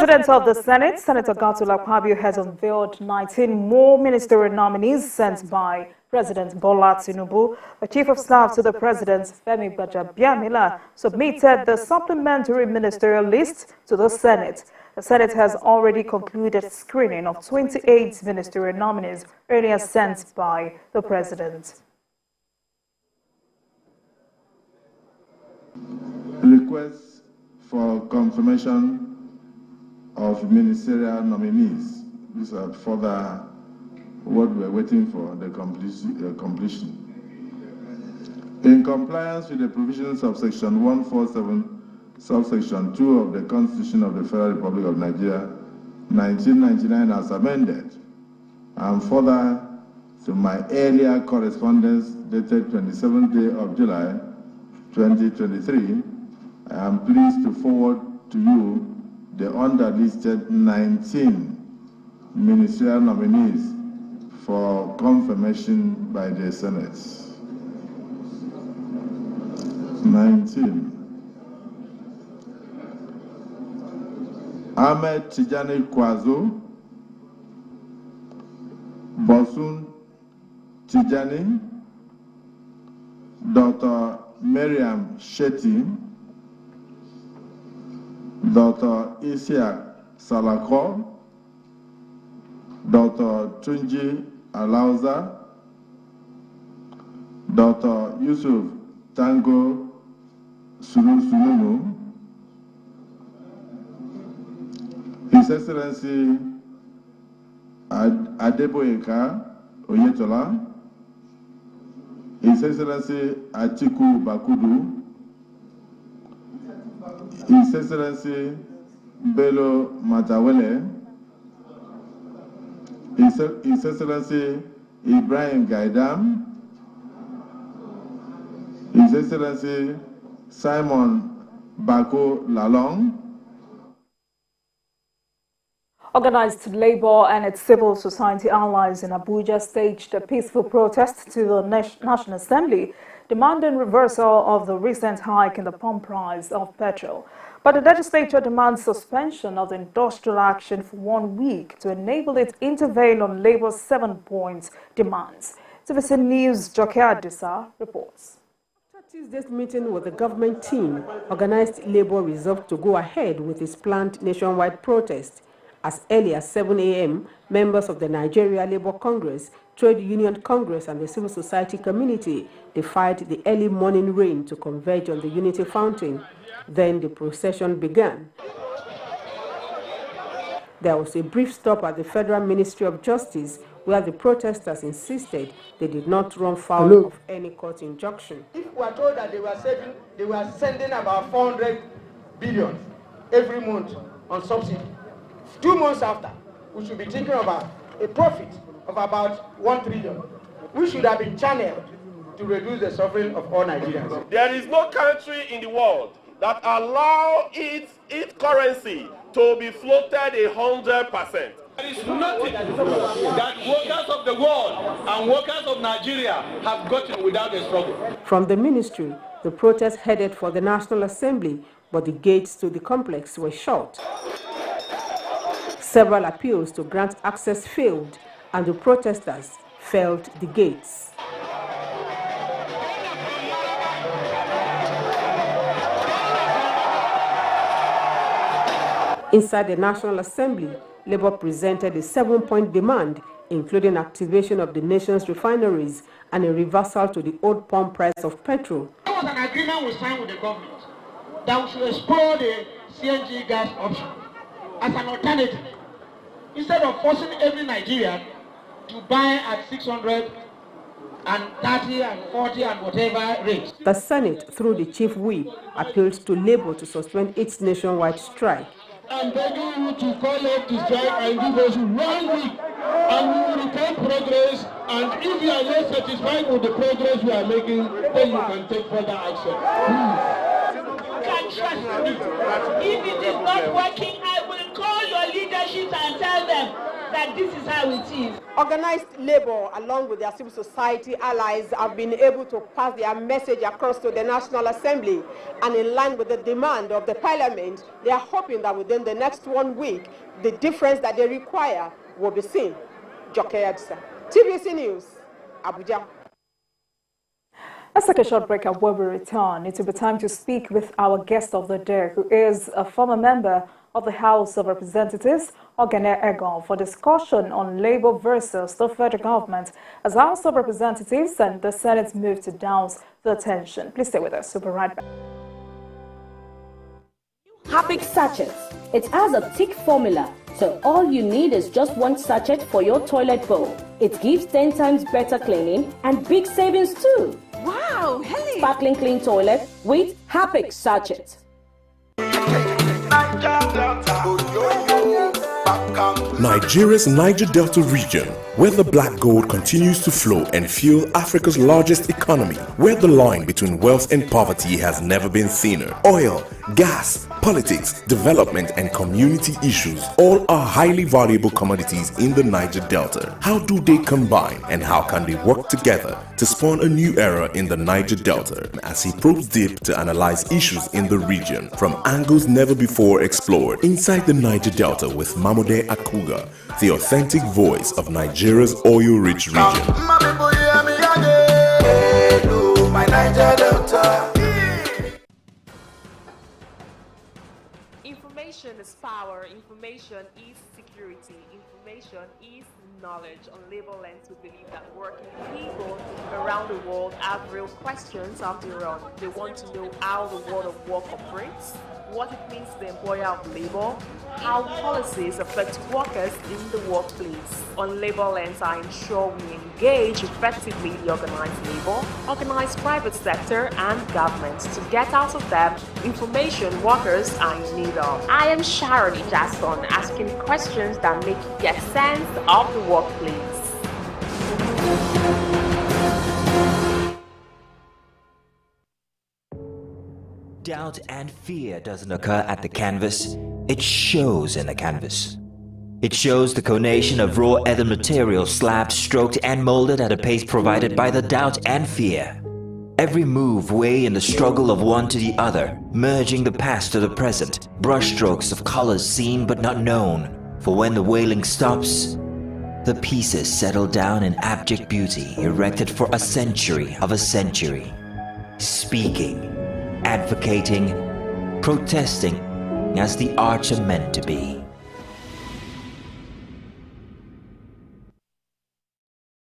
President of the Senate, Senator Govt has unveiled 19 more ministerial nominees sent by President Bola Tinubu. The Chief of Staff to the President, Femi Gbajabiamila, submitted the supplementary ministerial list to the Senate. The Senate has already concluded screening of 28 ministerial nominees earlier sent by the President. Requests for confirmation of ministerial nominees. These are further what we're waiting for, the completion. In compliance with the provisions of Section 147, subsection 2 of the Constitution of the Federal Republic of Nigeria, 1999 as amended, and further to my earlier correspondence dated 27th day of July 2023, I am pleased to forward to you the underlisted 19 ministerial nominees for confirmation by the Senate. 19. Ahmed Tijani Kwazo, Bosun Tijani, Dr. Miriam Shetty, Dr. Isiaq Salako, Dr. Tunji Alauza, Dr. Yusuf Tango Sunumu, His Excellency Adeboyeka Oyetola, His Excellency Atiku Bakudu, His Excellency Bello Matawele, His Excellency Ibrahim Gaidam, His Excellency Simon Bako Lalong. Organized labor and its civil society allies in Abuja staged a peaceful protest to the National Assembly, demanding reversal of the recent hike in the pump price of petrol. But the legislature demands suspension of the industrial action for 1 week to enable it to intervene on labor's 7-point demands. TVC News' Jokia reports. After Tuesday's meeting with the government team, organized labor resolved to go ahead with its planned nationwide protest. As early as 7 a.m., members of the Nigeria Labour Congress, Trade Union Congress and the civil society community defied the early morning rain to converge on the Unity Fountain. Then the procession began. There was a brief stop at the Federal Ministry of Justice where the protesters insisted they did not run foul of any court injunction. If we are told that they were sending about 400 billion every month on subsidy, 2 months after, we should be thinking about a profit of about 1 trillion. We should have been channeled to reduce the suffering of all Nigerians. There is no country in the world that allow its currency to be floated 100%. There is nothing that workers of the world and workers of Nigeria have gotten without a struggle. From the ministry, the protest headed for the National Assembly, but the gates to the complex were shut. Several appeals to grant access failed, and the protesters felled the gates. Inside the National Assembly, Labour presented a 7-point demand, including activation of the nation's refineries and a reversal to the old pump price of petrol. There was an agreement we signed with the government that we should explore the CNG gas option as an alternative, instead of forcing every Nigerian to buy at 600 and 30 and 40 and whatever rates. The Senate, through the Chief Whip, appealed to Labour to suspend its nationwide strike. I'm begging you to call up the strike and give us 1 week, and we will report progress, and if you are not satisfied with the progress we are making, then you can take further action. You can trust me. If it is not working, I will call your leadership and tell them that that this is how it is. Organized labor, along with their civil society allies, have been able to pass their message across to the National Assembly. And in line with the demand of the Parliament, they are hoping that within the next 1 week, the difference that they require will be seen. Joke Adisa, TVC News, Abuja. Let's take a short break, and when we return, it will be time to speak with our guest of the day, who is a former member of the House of Representatives, Ogene Egon, for discussion on Labour versus the federal government as House of Representatives and the Senate move to Douse the tension. Please stay with us. We'll be right back. Harpic sachets. It has a thick formula, so all you need is just one sachet for your toilet bowl. It gives 10 times better cleaning and big savings too. Wow, Helen! Sparkling clean toilet with Harpic sachet. Nigeria's Niger Delta region, where the black gold continues to flow and fuel Africa's largest economy, where the line between wealth and poverty has never been thinner. Oil, gas, politics, development and community issues all are highly valuable commodities in the Niger Delta. How do they combine and how can they work together to spawn a new era in the Niger Delta? As he probes deep to analyze issues in the region from angles never before explored, inside the Niger Delta with Mamode Akuga, the authentic voice of Nigeria's oil-rich region. Information is power, information is security, information is knowledge. On Labour Lens, we believe that working people around the world have real questions of their own. They want to know how the world of work operates, what it means to the employer of labor, how policies affect workers in the workplace. On Labour Lens, I ensure we engage effectively the organized labor, organized private sector and government to get out of them information workers are in need of. I am Sharon Ijason, asking questions that make you get sense of the workplace. Doubt and fear doesn't occur at the canvas, it shows in the canvas. It shows the conation of raw ether material slabbed, stroked and molded at a pace provided by the doubt and fear. Every move way in the struggle of one to the other, merging the past to the present, brushstrokes of colors seen but not known. For when the wailing stops, the pieces settle down in abject beauty erected for a century of a century. Speaking, advocating, protesting as the arts are meant to be.